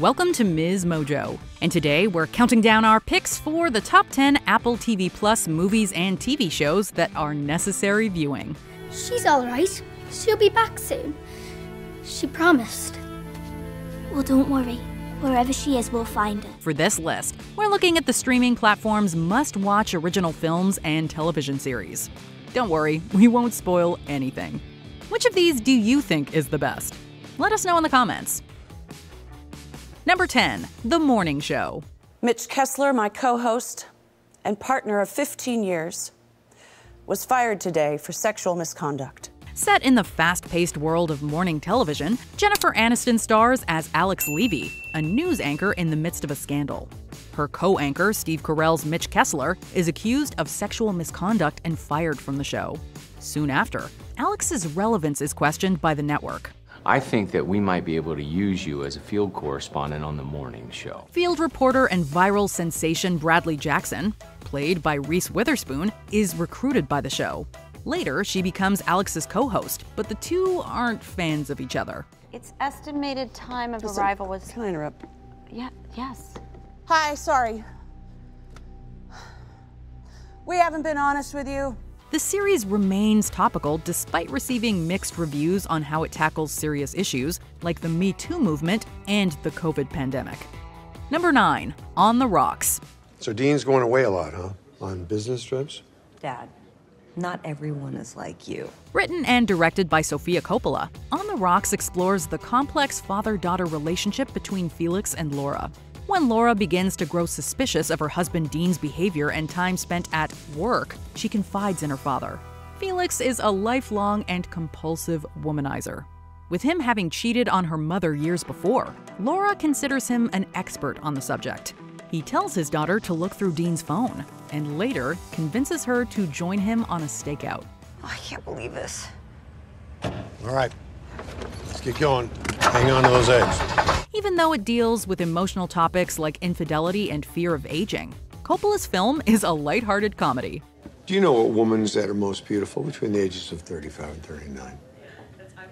Welcome to Ms. Mojo, and today we're counting down our picks for the top 10 Apple TV Plus movies and TV shows that are necessary viewing. She's alright. She'll be back soon. She promised. Well, don't worry. Wherever she is, we'll find her. For this list, we're looking at the streaming platform's must-watch original films and television series. Don't worry, we won't spoil anything. Which of these do you think is the best? Let us know in the comments. Number 10, The Morning Show. Mitch Kessler, my co-host and partner of 15 years, was fired today for sexual misconduct. Set in the fast-paced world of morning television, Jennifer Aniston stars as Alex Levy, a news anchor in the midst of a scandal. Her co-anchor, Steve Carell's Mitch Kessler, is accused of sexual misconduct and fired from the show. Soon after, Alex's relevance is questioned by the network. I think that we might be able to use you as a field correspondent on the morning show. Field reporter and viral sensation Bradley Jackson, played by Reese Witherspoon, is recruited by the show. Later, she becomes Alex's co-host, but the two aren't fans of each other. Its estimated time of arrival was... Can I interrupt? Yeah, yes. Hi, sorry. We haven't been honest with you. The series remains topical despite receiving mixed reviews on how it tackles serious issues like the Me Too movement and the COVID pandemic. Number 9, On the Rocks. So Dean's going away a lot, huh? On business trips? Dad, not everyone is like you. Written and directed by Sofia Coppola, On the Rocks explores the complex father-daughter relationship between Felix and Laura. When Laura begins to grow suspicious of her husband Dean's behavior and time spent at work, she confides in her father. Felix is a lifelong and compulsive womanizer. With him having cheated on her mother years before, Laura considers him an expert on the subject. He tells his daughter to look through Dean's phone, and later convinces her to join him on a stakeout. Oh, I can't believe this. All right, let's get going. Hang on to those eggs. Even though it deals with emotional topics like infidelity and fear of aging, Coppola's film is a lighthearted comedy. Do you know what woman's at her most beautiful between the ages of 35 and 39?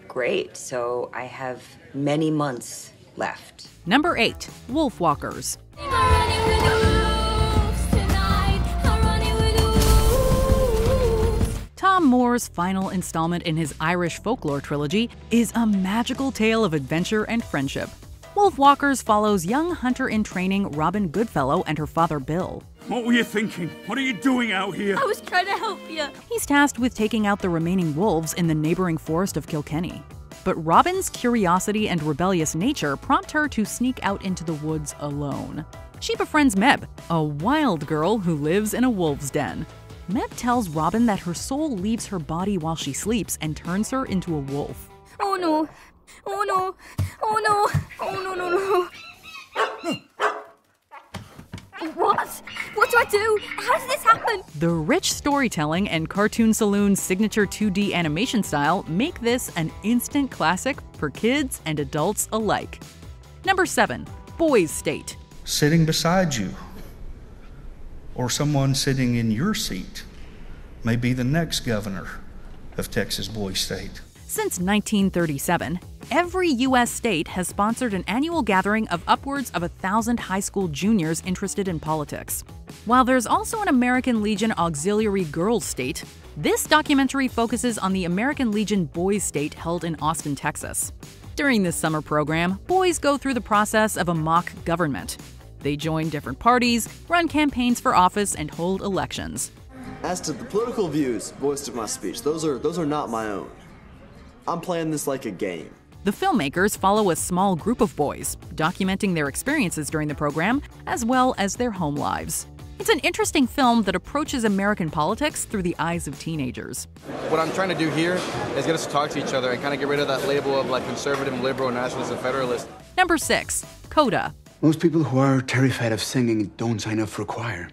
Great, so I have many months left. Number 8, Wolfwalkers. Tom Moore's final installment in his Irish folklore trilogy is a magical tale of adventure and friendship. Wolfwalkers follows young hunter-in-training Robin Goodfellow and her father Bill. What were you thinking? What are you doing out here? I was trying to help you. He's tasked with taking out the remaining wolves in the neighboring forest of Kilkenny. But Robin's curiosity and rebellious nature prompt her to sneak out into the woods alone. She befriends Meb, a wild girl who lives in a wolf's den. Meb tells Robin that her soul leaves her body while she sleeps and turns her into a wolf. Oh no. Oh no. Oh no. Oh no, no, no. What? What do I do? How does this happen? The rich storytelling and Cartoon Saloon's signature 2D animation style make this an instant classic for kids and adults alike. Number 7, Boys State. Sitting beside you, or someone sitting in your seat, may be the next governor of Texas Boys State. Since 1937, every U.S. state has sponsored an annual gathering of upwards of 1,000 high school juniors interested in politics. While there's also an American Legion Auxiliary Girls State, this documentary focuses on the American Legion Boys State held in Austin, Texas. During this summer program, boys go through the process of a mock government. They join different parties, run campaigns for office, and hold elections. As to the political views voiced in my speech, those are not my own. I'm playing this like a game. The filmmakers follow a small group of boys, documenting their experiences during the program, as well as their home lives. It's an interesting film that approaches American politics through the eyes of teenagers. What I'm trying to do here is get us to talk to each other and kind of get rid of that label of like conservative, liberal, nationalist, and federalist. Number 6, Coda. Most people who are terrified of singing don't sign up for choir.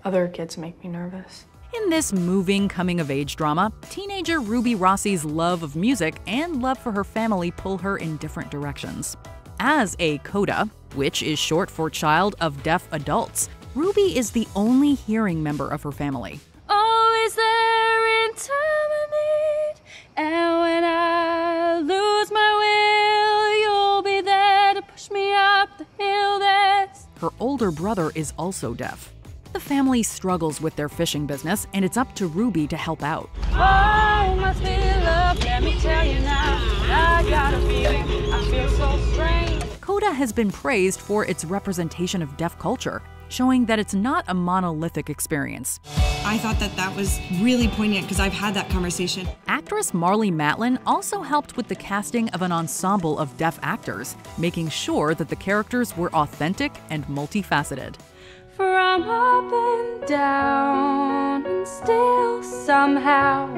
Other kids make me nervous. In this moving coming-of-age drama, teenager Ruby Rossi's love of music and love for her family pull her in different directions. As a CODA, which is short for Child of Deaf Adults, Ruby is the only hearing member of her family. Always there in time of need, and when I lose her older brother is also deaf. The family struggles with their fishing business, and it's up to Ruby to help out. Oh, must be love, let me tell you now. I got a feeling, I feel so strange. Coda has been praised for its representation of deaf culture, showing that it's not a monolithic experience. I thought that was really poignant because I've had that conversation. Actress Marlee Matlin also helped with the casting of an ensemble of deaf actors, making sure that the characters were authentic and multifaceted. From up and down, and still somehow,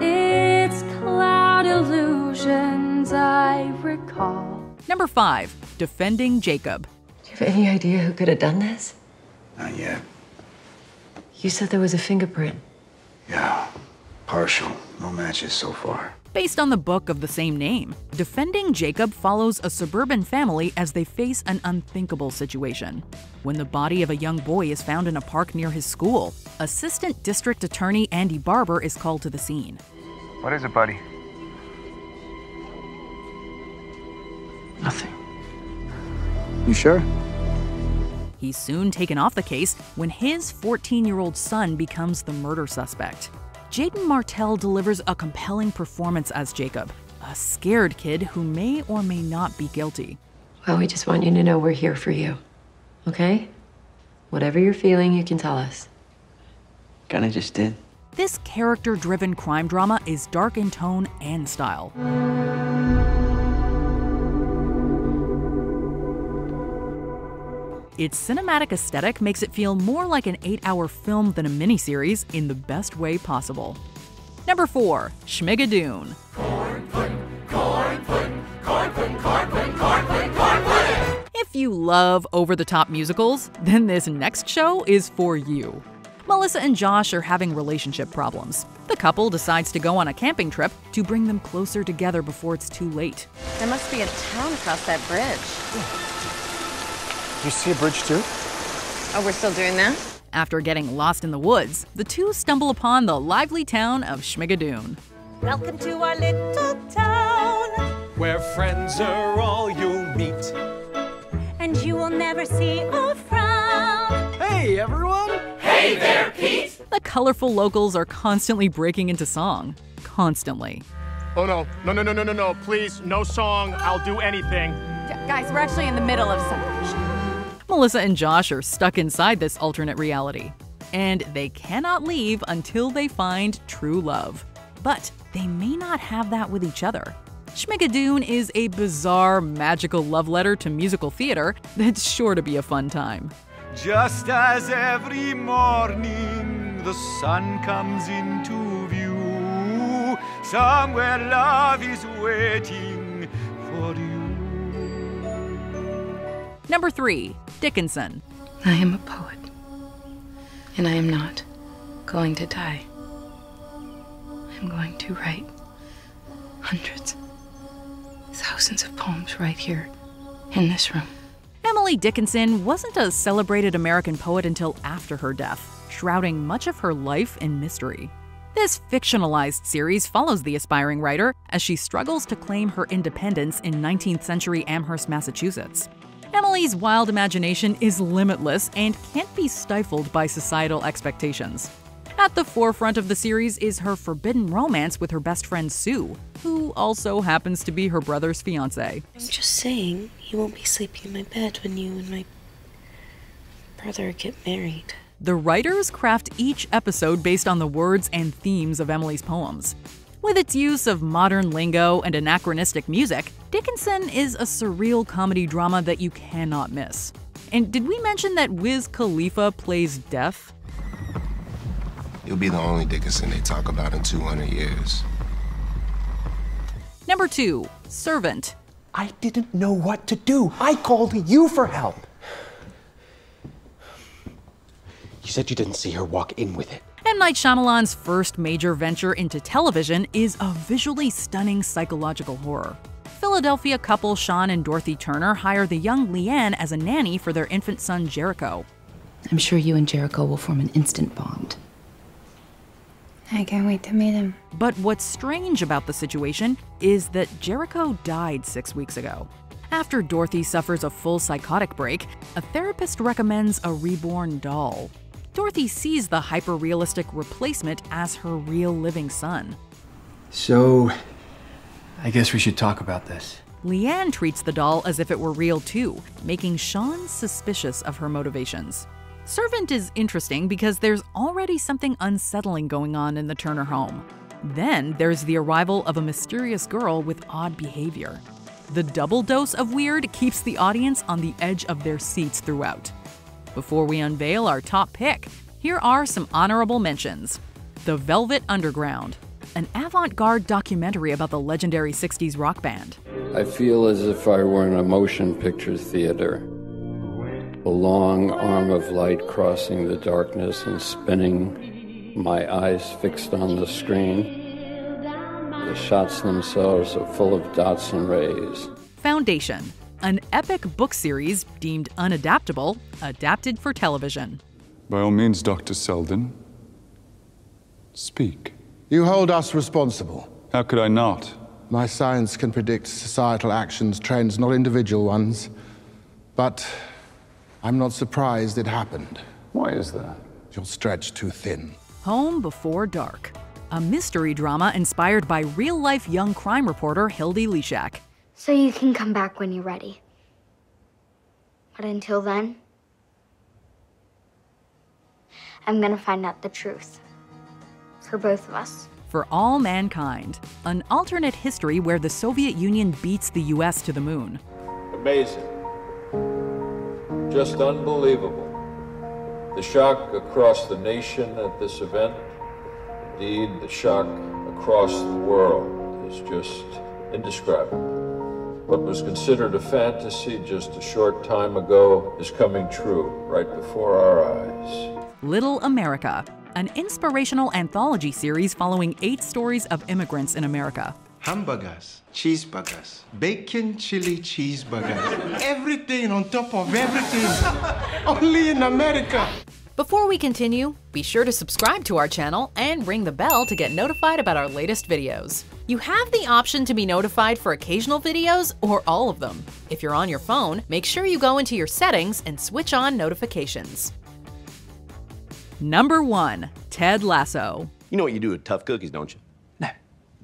it's cloud illusions I recall. Number 5, Defending Jacob. Do you have any idea who could have done this? Not yet. You said there was a fingerprint. Yeah, partial. No matches so far. Based on the book of the same name, Defending Jacob follows a suburban family as they face an unthinkable situation. When the body of a young boy is found in a park near his school, Assistant District Attorney Andy Barber is called to the scene. What is it, buddy? Nothing. You sure? He's soon taken off the case when his 14-year-old son becomes the murder suspect. Jaden Martell delivers a compelling performance as Jacob, a scared kid who may or may not be guilty. Well, we just want you to know we're here for you, okay? Whatever you're feeling, you can tell us. Kinda just did. This character-driven crime drama is dark in tone and style. Its cinematic aesthetic makes it feel more like an 8-hour film than a miniseries in the best way possible. Number 4, Schmigadoon. If you love over-the-top musicals, then this next show is for you. Melissa and Josh are having relationship problems. The couple decides to go on a camping trip to bring them closer together before it's too late. There must be a town across that bridge. Did you see a bridge too? Oh, we're still doing that? After getting lost in the woods, the two stumble upon the lively town of Schmigadoon. Welcome to our little town, where friends are all you'll meet, and you will never see a frown. Hey, everyone! Hey there, Pete! The colorful locals are constantly breaking into song. Constantly. Oh no, please, no song, I'll do anything. Guys, we're actually in the middle of something. Melissa and Josh are stuck inside this alternate reality, and they cannot leave until they find true love. But they may not have that with each other. Schmigadoon is a bizarre, magical love letter to musical theater that's sure to be a fun time. Just as every morning the sun comes into view, somewhere love is waiting for you. Number 3, Dickinson. I am a poet, and I am not going to die. I'm going to write hundreds, thousands of poems right here in this room. Emily Dickinson wasn't a celebrated American poet until after her death, shrouding much of her life in mystery. This fictionalized series follows the aspiring writer as she struggles to claim her independence in 19th century Amherst, Massachusetts. Emily's wild imagination is limitless and can't be stifled by societal expectations. At the forefront of the series is her forbidden romance with her best friend Sue, who also happens to be her brother's fiancé. I'm just saying, you won't be sleeping in my bed when you and my brother get married. The writers craft each episode based on the words and themes of Emily's poems. With its use of modern lingo and anachronistic music, Dickinson is a surreal comedy drama that you cannot miss. And did we mention that Wiz Khalifa plays deaf? You'll be the only Dickinson they talk about in 200 years. Number 2, Servant. I didn't know what to do. I called you for help. You said you didn't see her walk in with it. M. Night Shyamalan's first major venture into television is a visually stunning psychological horror. Philadelphia couple Sean and Dorothy Turner hire the young Leanne as a nanny for their infant son Jericho. I'm sure you and Jericho will form an instant bond. I can't wait to meet him. But what's strange about the situation is that Jericho died 6 weeks ago. After Dorothy suffers a full psychotic break, a therapist recommends a reborn doll. Dorothy sees the hyper-realistic replacement as her real living son. So, I guess we should talk about this. Leanne treats the doll as if it were real too, making Sean suspicious of her motivations. Servant is interesting because there's already something unsettling going on in the Turner home. Then there's the arrival of a mysterious girl with odd behavior. The double dose of weird keeps the audience on the edge of their seats throughout. Before we unveil our top pick, here are some honorable mentions. The Velvet Underground, an avant-garde documentary about the legendary 60s rock band. I feel as if I were in a motion picture theater. A long arm of light crossing the darkness and spinning, my eyes fixed on the screen. The shots themselves are full of dots and rays. Foundation, an epic book series deemed unadaptable, adapted for television. By all means, Dr. Selden, speak. You hold us responsible. How could I not? My science can predict societal actions, trends, not individual ones. But I'm not surprised it happened. Why is that? You're stretched too thin. Home Before Dark, a mystery drama inspired by real-life young crime reporter Hildy Leshak. So you can come back when you're ready. But until then, I'm gonna find out the truth. For both of us. For All Mankind, an alternate history where the Soviet Union beats the US to the moon. Amazing. Just unbelievable. The shock across the nation at this event, indeed the shock across the world, is just indescribable. What was considered a fantasy just a short time ago is coming true right before our eyes. Little America, an inspirational anthology series following 8 stories of immigrants in America. Hamburgers, cheeseburgers, bacon chili cheeseburgers, everything on top of everything, only in America. Before we continue, be sure to subscribe to our channel and ring the bell to get notified about our latest videos. You have the option to be notified for occasional videos or all of them. If you're on your phone, make sure you go into your settings and switch on notifications. Number 1, Ted Lasso. You know what you do with tough cookies, don't you? No.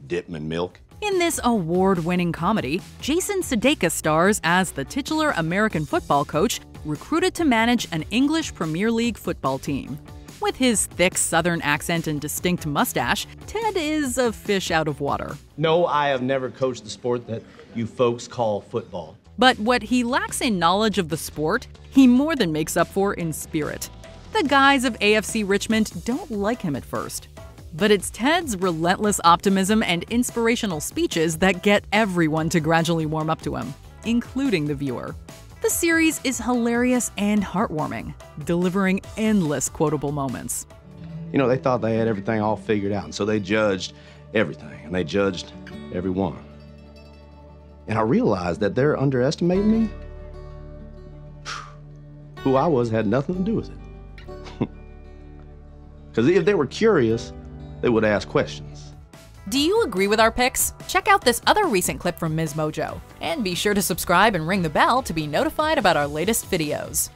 Dip them in milk. In this award-winning comedy, Jason Sudeikis stars as the titular American football coach recruited to manage an English Premier League football team. With his thick Southern accent and distinct mustache, Ted is a fish out of water. No, I have never coached the sport that you folks call football. But what he lacks in knowledge of the sport, he more than makes up for in spirit. The guys of AFC Richmond don't like him at first. But it's Ted's relentless optimism and inspirational speeches that get everyone to gradually warm up to him, including the viewer. The series is hilarious and heartwarming, delivering endless quotable moments. You know, they thought they had everything all figured out, and so they judged everything, and they judged everyone. And I realized that they're underestimating me. Who I was had nothing to do with it. Because if they were curious, they would ask questions. Do you agree with our picks? Check out this other recent clip from Ms. Mojo. And be sure to subscribe and ring the bell to be notified about our latest videos.